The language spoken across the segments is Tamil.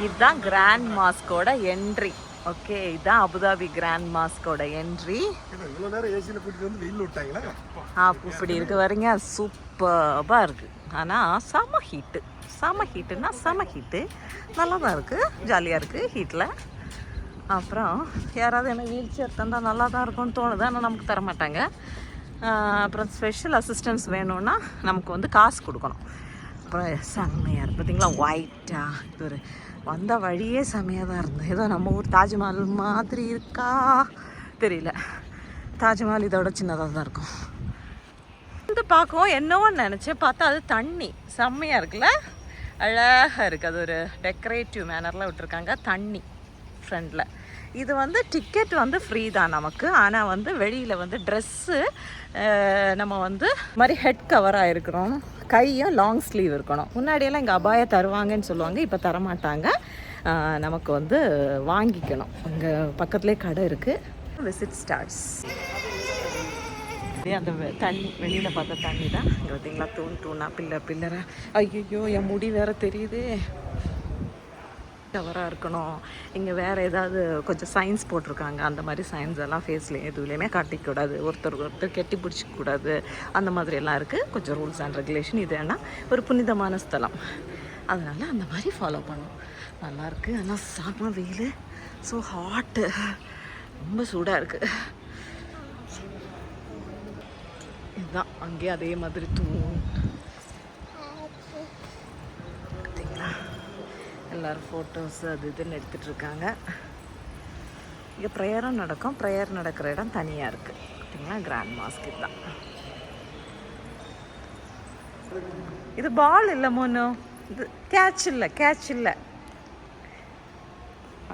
இதுதான் கிராண்ட் மாஸ்கோட என்ட்ரி. ஓகே, இதுதான் அபுதாபி கிராண்ட் மாஸ்கோட என்ட்ரி. இப்படி இருக்கு வரீங்க, சூப்பராக இருக்கு. ஆனால் செம ஹீட்டு, செம ஹீட்டுன்னா செம ஹீட்டு. நல்லா தான் இருக்குது, ஜாலியாக இருக்குது ஹீட்டில். அப்புறம் யாராவது என்ன வீல் சேர் தந்தால் நல்லா தான் இருக்கும்னு தோணுது, ஆனால் நமக்கு தர மாட்டாங்க. அப்புறம் ஸ்பெஷல் அசிஸ்டன்ஸ் வேணும்னா நமக்கு வந்து காசு கொடுக்கணும். அப்புறம் செம்மையாக இருக்குது பார்த்தீங்களா, ஒயிட்டாக. இது ஒரு வந்த வழியே செம்மையாக தான் இருந்தது. ஏதோ நம்ம ஊர் தாஜ்மஹால் மாதிரி இருக்கா தெரியல. தாஜ்மஹால் இதோட சின்னதாக தான் இருக்கும். வந்து பார்க்கவும் என்னவோ நினச்சேன், பார்த்தா அது தண்ணி செம்மையாக இருக்குல்ல, அழகாக இருக்குது. அது ஒரு டெக்கரேட்டிவ் மேனரில் விட்டுருக்காங்க தண்ணி ஃப்ரண்டில். இது வந்து டிக்கெட் வந்து ஃப்ரீ தான் நமக்கு. ஆனால் வந்து வெளியில் வந்து ட்ரெஸ்ஸு நம்ம வந்து மாதிரி ஹெட் கவராக இருக்கிறோம், கையும் லாங் ஸ்லீவ் இருக்கணும். முன்னாடியெல்லாம் இங்கே அபாயா தருவாங்கன்னு சொல்லுவாங்க, இப்போ தரமாட்டாங்க. நமக்கு வந்து வாங்கிக்கணும். இங்கே பக்கத்துலேயே கடை இருக்குது. Visit starts. அந்த தண்ணி வெளியில் பார்த்த தண்ணி தான் இங்கே பார்த்தீங்களா, தூணா பில்லரை. ஐயோ, என் முடி வேறு தெரியுது. கவராக இருக்கணும். இங்கே வேறு ஏதாவது கொஞ்சம் சயின்ஸ் போட்டிருக்காங்க, அந்த மாதிரி சயின்ஸ் எல்லாம் ஃபேஸ்லேயே எதுவுலேயுமே காட்டிக்கூடாது, ஒருத்தர் கெட்டி பிடிச்சிக்கூடாது, அந்த மாதிரி எல்லாம் இருக்குது. கொஞ்சம் ரூல்ஸ் அண்ட் ரெகுலேஷன். இது ஏன்னா ஒரு புனிதமான ஸ்தலம், அதனால் அந்த மாதிரி ஃபாலோ பண்ணணும். நல்லாயிருக்கு. ஆனால் செம வெயில், ஸோ ஹாட்டு, ரொம்ப சூடாக இருக்குது. இதுதான் அங்கேயே அதே மாதிரி தூண். பார்த்தீங்களா, எல்லோரும் ஃபோட்டோஸ் அது இதுன்னு எடுத்துகிட்ருக்காங்க. இங்கே ப்ரேயரும் நடக்கும். ப்ரேயர் நடக்கிற இடம் தனியாக இருக்குது. பார்த்தீங்களா, கிராண்ட் மாஸ்க். இதுதான். இது பால் இல்லை மோனோ, இது கேட்ச் இல்லை.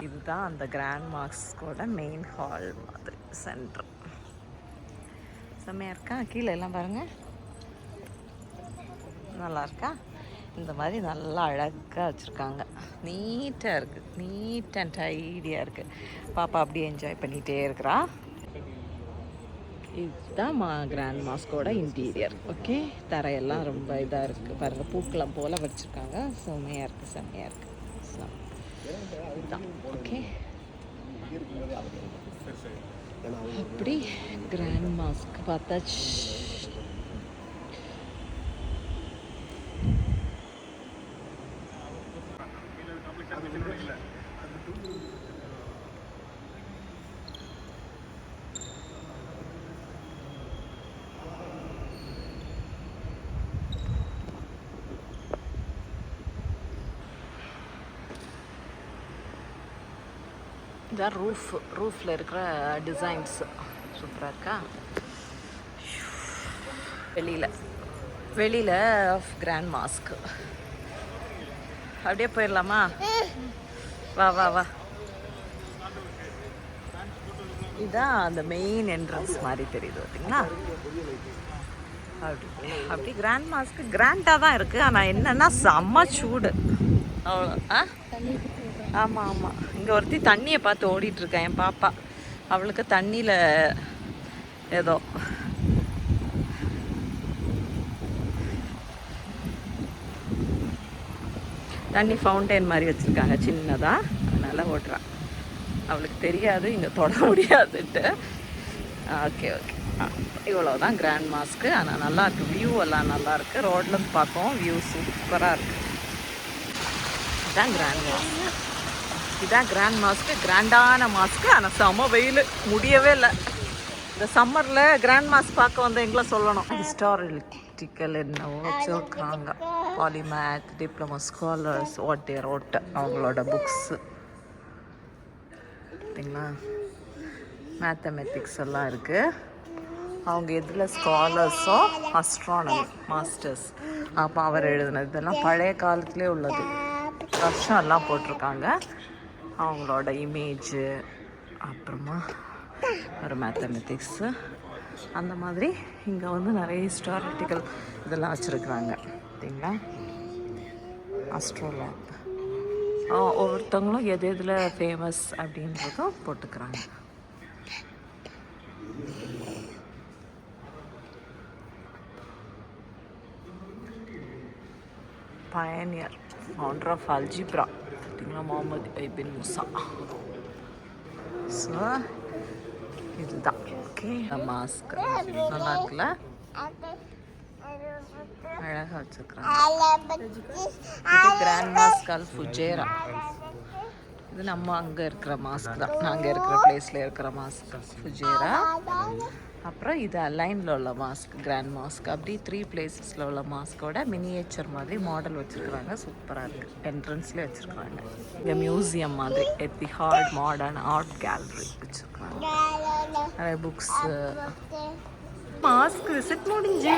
இதுதான் அந்த கிராண்ட் மாஸ்கோட மெயின் ஹால் மாதிரி சென்டர். செம்மையாக இருக்கா, கீழே எல்லாம் பாருங்கள், நல்லா இருக்கா. இந்த மாதிரி நல்லா அழகாக வச்சுருக்காங்க. நீட்டாக இருக்குது, நீட் அண்ட் டைடியாக இருக்குது. பாப்பா அப்படியே என்ஜாய் பண்ணிகிட்டே இருக்கிறா. இதுதான் கிராண்ட் மாஸ்கோட இன்டீரியர். ஓகே, தரையெல்லாம் ரொம்ப இதாக இருக்குது பாருங்கள், பூக்களம் போல் வச்சுருக்காங்க. செம்மையாக இருக்குது. இதுதான். ஓகே, அப்படி கிராண்ட் மாஸ்க் பார்த்தாச்சு. இதான் ரூஃபில் இருக்கிற டிசைன்ஸ் சூப்பராக இருக்கா. வெளியில் ஆஃப் கிராண்ட் மாஸ்க். அப்படியே போயிடலாமா? வா. இதுதான் அந்த மெயின் என்ட்ரன்ஸ் மாதிரி தெரியுது பார்த்தீங்களா. அப்படி கிராண்ட் மாஸ்க்கு கிராண்டாக தான் இருக்குது. ஆனால் என்னென்னா செம்ம சூடு, அவ்வளோ. ஆமாம், இங்கே ஒருத்தி தண்ணியை பார்த்து ஓடிட்டுருக்கேன் என் பாப்பா. அவளுக்கு தண்ணியில் ஏதோ தண்ணி ஃபவுண்டைன் மாதிரி வச்சுருக்காங்க சின்னதாக, அதனால் ஓட்டுறான். அவளுக்கு தெரியாது இங்கே தொட முடியாதுன்ட்டு. ஓகே. இவ்வளோதான் கிராண்ட் மாஸ்க்கு. ஆனால் நல்லாயிருக்கு, வியூ எல்லாம் நல்லாயிருக்கு. ரோட்லேருந்து பார்க்கவும் வியூ சூப்பராக இருக்குது. இதுதான் கிராண்ட் மாஸ்க். இதுதான் கிராண்ட் மாஸ்க்கு, கிராண்டான மாஸ்க்கு. ஆனால் செம வெயில், முடியவே இல்லை. இந்த சம்மரில் கிராண்ட் மாஸ்க் பார்க்க வந்து எங்களை சொல்லணும். ஹிஸ்டாரிட்டிக்கல் என்னவோ வச்சுருக்காங்க. பாலிமேத், டிப்ளமோ ஸ்காலர்ஸ், ரோட்டு அவங்களோட புக்ஸு பார்த்தீங்களா. மேத்தமெட்டிக்ஸ் எல்லாம் இருக்குது. அவங்க எதில் ஸ்காலர்ஸோ அஸ்ட்ரானமி மாஸ்டர்ஸ், அப்போ அவர் எழுதுனது இதெல்லாம் பழைய காலத்துலேயே உள்ளது. வருஷம் எல்லாம் போட்டிருக்காங்க. அவங்களோட இமேஜு, அப்புறமா ஒரு மேத்தமெட்டிக்ஸு, அந்த மாதிரி இங்கே வந்து நிறைய ஹிஸ்டாரிட்டிக்கல் இதெல்லாம் வச்சுருக்குறாங்க பார்த்தீங்களா. அஸ்ட்ரோலேப் ஒவ்வொருத்தவங்களும் எதில் ஃபேமஸ் அப்படின்றதும் போட்டுக்கிறாங்க. Pioneer, founder of algebra. பார்த்தீங்களா முகமது ஐபின் மூசா. ஸோ இதுதான் ஓகே மாஸ்க் நல்லா இருக்குல்ல, அழகாக வச்சுருக்குறாங்க. இது கிராண்ட் மாஸ்க் அல் ஃபுஜேரா. இது நம்ம அங்கே இருக்கிற மாஸ்க் தான், நாங்கள் இருக்கிற பிளேஸில் இருக்கிற மாஸ்க் ஃபுஜேரா. அப்புறம் இது அலைனில் உள்ள மாஸ்க் கிராண்ட் மாஸ்க். அப்படி 3 பிளேசஸில் உள்ள மாஸ்கோட மினியேச்சர் மாதிரி மாடல் வச்சுருக்குறாங்க. சூப்பராக இருக்குது. என்ட்ரன்ஸ்லேயே வச்சுருக்குறாங்க. இங்கே மியூசியம் மாதிரி எத்திஹாட் மாடர்ன் ஆர்ட் கேலரி வச்சுருக்குறாங்க. நிறைய புக்ஸு. மாஸ்க் விசிட் முடிஞ்சு